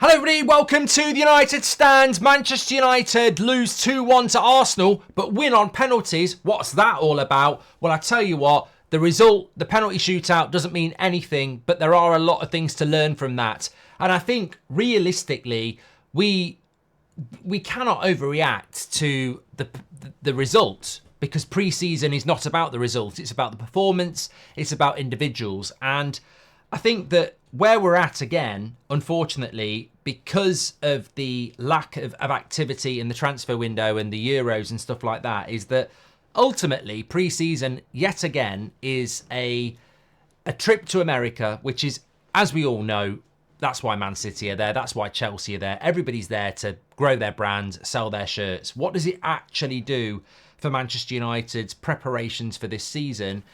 Hello everybody, welcome to the United Stand. Manchester United lose 2-1 to Arsenal, but win on penalties. What's that all about? Well, I tell you what, the result, the penalty shootout, doesn't mean anything, but there are a lot of things to learn from that. And I think, realistically, we cannot overreact to the result, because pre-season is not about the result. It's about the performance. It's about individuals. And I think that where we're at again, unfortunately, because of the lack of activity in the transfer window and the Euros and stuff like that, is that ultimately pre-season yet again is a trip to America, which is, as we all know, that's why Man City are there. That's why Chelsea are there. Everybody's there to grow their brand, sell their shirts. What does it actually do for Manchester United's preparations for this season?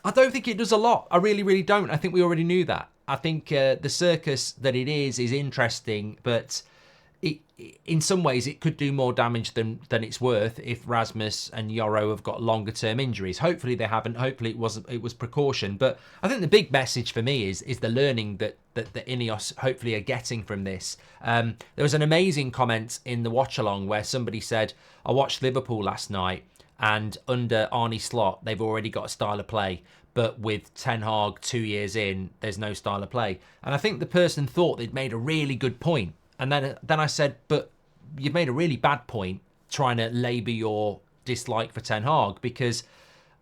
I don't think it does a lot. I really, really don't. I think we already knew that. I think the circus that it is interesting, but in some ways it could do more damage than it's worth if Rasmus and Yoro have got longer term injuries. Hopefully they haven't. Hopefully it was precaution. But I think the big message for me is the learning that Ineos hopefully are getting from this. There was an amazing comment in the watch along where somebody said, I watched Liverpool last night, and under Arne Slot, they've already got a style of play. But with Ten Hag 2 years in, there's no style of play. And I think the person thought they'd made a really good point. And then I said, but you've made a really bad point trying to labour your dislike for Ten Hag, because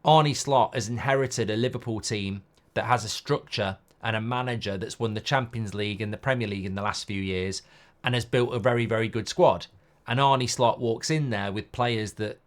Arne Slot has inherited a Liverpool team that has a structure and a manager that's won the Champions League and the Premier League in the last few years and has built a very, very good squad. And Arne Slot walks in there with players that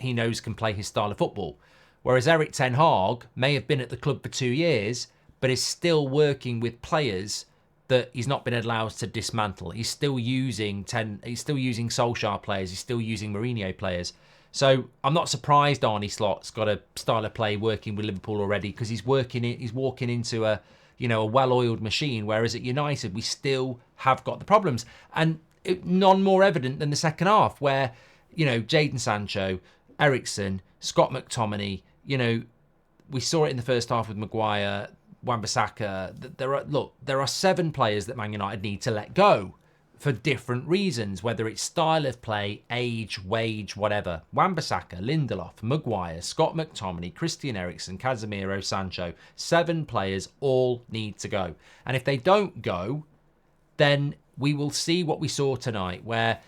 he knows can play his style of football. Whereas Erik Ten Hag may have been at the club for 2 years, but is still working with players that he's not been allowed to dismantle. He's still using Solskjaer players. He's still using Mourinho players. So I'm not surprised Arne Slot's got a style of play working with Liverpool already, because he's walking into a well-oiled machine. Whereas at United we still have got the problems, and none more evident than the second half, where Jadon Sancho, Eriksen, Scott McTominay, we saw it in the first half with Maguire, Wan-Bissaka. There are 7 players that Man United need to let go for different reasons, whether it's style of play, age, wage, whatever. Wan-Bissaka, Lindelof, Maguire, Scott McTominay, Christian Eriksen, Casemiro, Sancho. 7 players all need to go. And if they don't go, then we will see what we saw tonight, where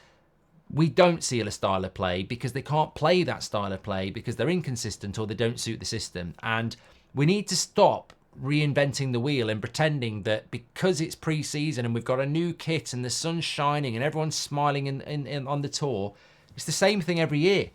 we don't see a style of play because they can't play that style of play because they're inconsistent or they don't suit the system. And we need to stop reinventing the wheel and pretending that because it's pre-season and we've got a new kit and the sun's shining and everyone's smiling in on the tour, it's the same thing every year.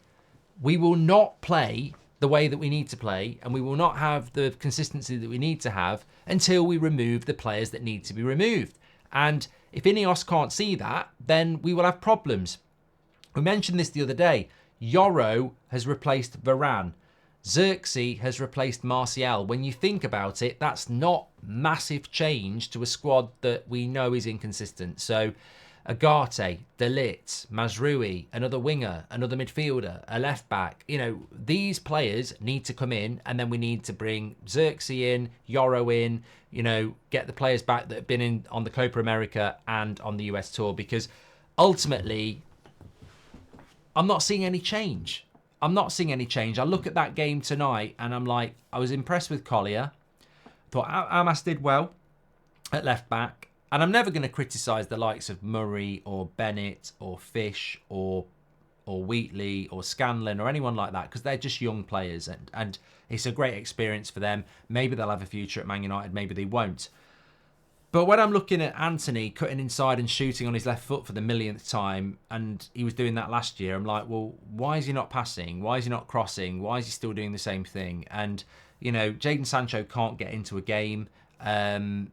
We will not play the way that we need to play, and we will not have the consistency that we need to have until we remove the players that need to be removed. And if Ineos can't see that, then we will have problems. We mentioned this the other day. Yoro has replaced Varane. Xerxes has replaced Martial. When you think about it, that's not massive change to a squad that we know is inconsistent. So Agate, De Ligt, Mazraoui, another winger, another midfielder, a left back. These players need to come in, and then we need to bring Xerxes in, Yoro in, get the players back that have been in on the Copa America and on the US tour, because ultimately I'm not seeing any change. I look at that game tonight and I'm like, I was impressed with Collier. Thought Amas did well at left back. And I'm never going to criticise the likes of Murray or Bennett or Fish or Wheatley or Scanlon or anyone like that, because they're just young players and it's a great experience for them. Maybe they'll have a future at Man United, maybe they won't. But when I'm looking at Anthony cutting inside and shooting on his left foot for the millionth time, and he was doing that last year, I'm like, well, why is he not passing? Why is he not crossing? Why is he still doing the same thing? And, Jadon Sancho can't get into a game. McTominay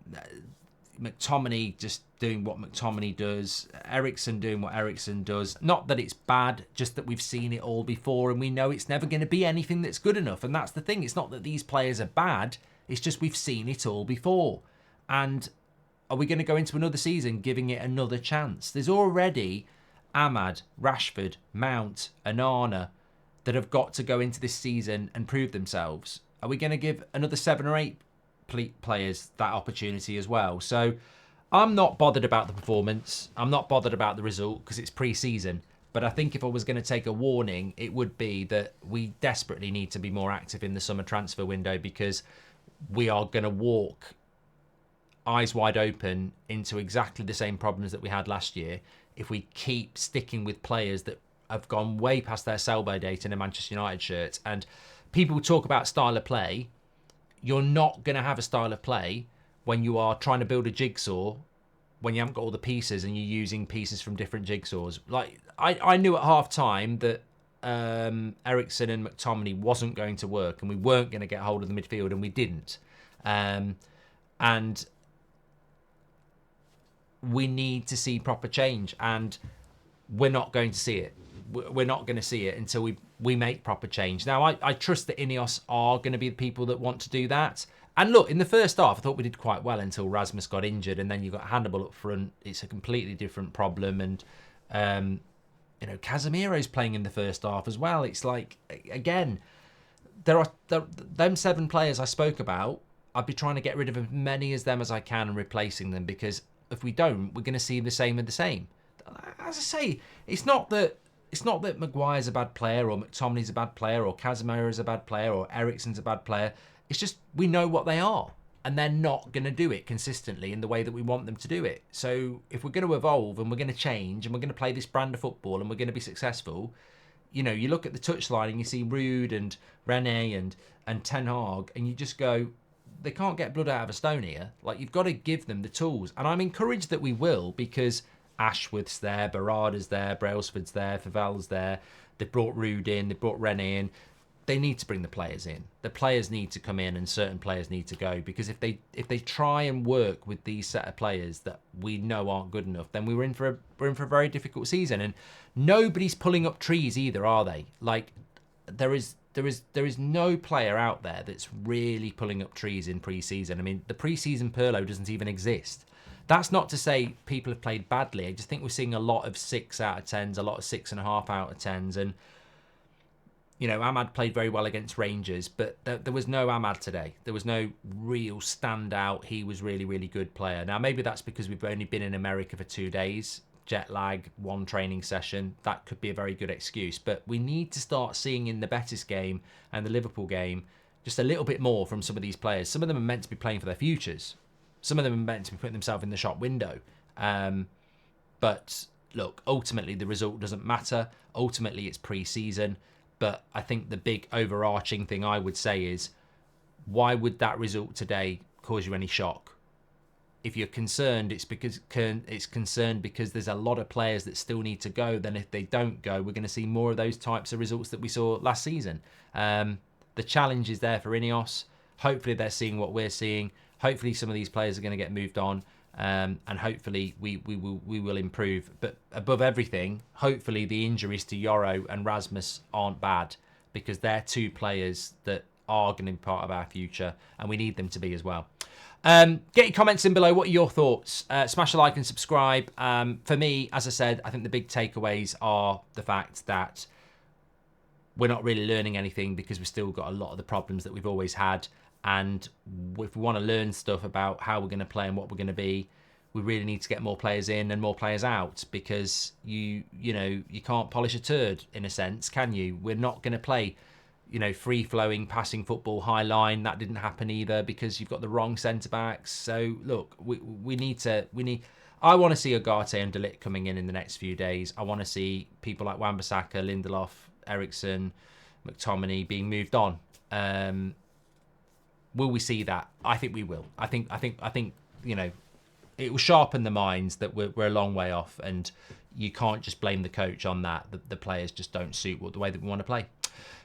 just doing what McTominay does. Eriksen doing what Eriksen does. Not that it's bad, just that we've seen it all before and we know it's never going to be anything that's good enough. And that's the thing. It's not that these players are bad. It's just we've seen it all before. And are we going to go into another season giving it another chance? There's already Ahmad, Rashford, Mount, Onana that have got to go into this season and prove themselves. Are we going to give another 7 or 8 players that opportunity as well? So I'm not bothered about the performance. I'm not bothered about the result because it's pre-season. But I think if I was going to take a warning, it would be that we desperately need to be more active in the summer transfer window, because we are going to walk eyes wide open into exactly the same problems that we had last year if we keep sticking with players that have gone way past their sell-by date in a Manchester United shirt. And people talk about style of play. You're not going to have a style of play when you are trying to build a jigsaw when you haven't got all the pieces and you're using pieces from different jigsaws. Like, I knew at half time that Eriksen and McTominay wasn't going to work and we weren't going to get hold of the midfield, and we didn't. And we need to see proper change, and we're not going to see it. We're not going to see it until we make proper change. Now, I trust that Ineos are going to be the people that want to do that. And look, in the first half, I thought we did quite well until Rasmus got injured, and then you got Hannibal up front. It's a completely different problem, and Casemiro's playing in the first half as well. It's like, again, them 7 players I spoke about. I'd be trying to get rid of as many of them as I can and replacing them, because if we don't, we're going to see the same of the same. As I say, it's not that Maguire's a bad player, or McTominay's a bad player, or Casemiro's a bad player, or Eriksen's a bad player. It's just we know what they are, and they're not going to do it consistently in the way that we want them to do it. So if we're going to evolve and we're going to change and we're going to play this brand of football and we're going to be successful, you look at the touchline and you see Ruud and Rene and Ten Hag, and you just go, they can't get blood out of a stone here. Like, you've got to give them the tools. And I'm encouraged that we will, because Ashworth's there, Barada's there, Brailsford's there, Favel's there. They've brought Ruud in, they've brought Rene in. They need to bring the players in. The players need to come in, and certain players need to go, because if they try and work with these set of players that we know aren't good enough, then we're in for a very difficult season. And nobody's pulling up trees either, are they? Like, there is no player out there that's really pulling up trees in pre-season. I mean, the pre-season Pirlo doesn't even exist. That's not to say people have played badly. I just think we're seeing a lot of 6 out of 10s, a lot of 6.5 out of 10s, and Ahmad played very well against Rangers, but there was no Ahmad today. There was no real standout. He was really, really good player. Now, maybe that's because we've only been in America for 2 days, jet lag, 1 training session. That could be a very good excuse. But we need to start seeing in the Betis game and the Liverpool game just a little bit more from some of these players. Some of them are meant to be playing for their futures. Some of them are meant to be putting themselves in the shop window. But look, ultimately the result doesn't matter. Ultimately it's pre-season. But I think the big overarching thing I would say is, why would that result today cause you any shock? If you're concerned, it's because there's a lot of players that still need to go. Then if they don't go, we're going to see more of those types of results that we saw last season. The challenge is there for Ineos. Hopefully they're seeing what we're seeing. Hopefully some of these players are going to get moved on. And hopefully we will improve. But above everything, hopefully the injuries to Yoro and Rasmus aren't bad, because they're 2 players that are going to be part of our future, and we need them to be as well. Get your comments in below. What are your thoughts? Smash a like and subscribe. For me, as I said, I think the big takeaways are the fact that we're not really learning anything, because we've still got a lot of the problems that we've always had. And if we want to learn stuff about how we're going to play and what we're going to be, we really need to get more players in and more players out, because you can't polish a turd, in a sense, can you? We're not going to play, free-flowing, passing football, high line. That didn't happen either, because you've got the wrong centre-backs. So, look, we need... I want to see Ugarte and De Ligt coming in the next few days. I want to see people like Wan-Bissaka, Lindelof, Eriksen, McTominay being moved on. Will we see that? I think we will. I think it will sharpen the minds that we're a long way off, and you can't just blame the coach on that. The players just don't suit the way that we want to play.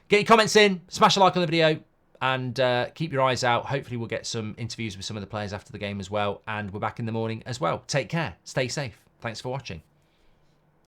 Get your comments in, smash a like on the video, and keep your eyes out. Hopefully we'll get some interviews with some of the players after the game as well, and we're back in the morning as well. Take care. Stay safe. Thanks for watching.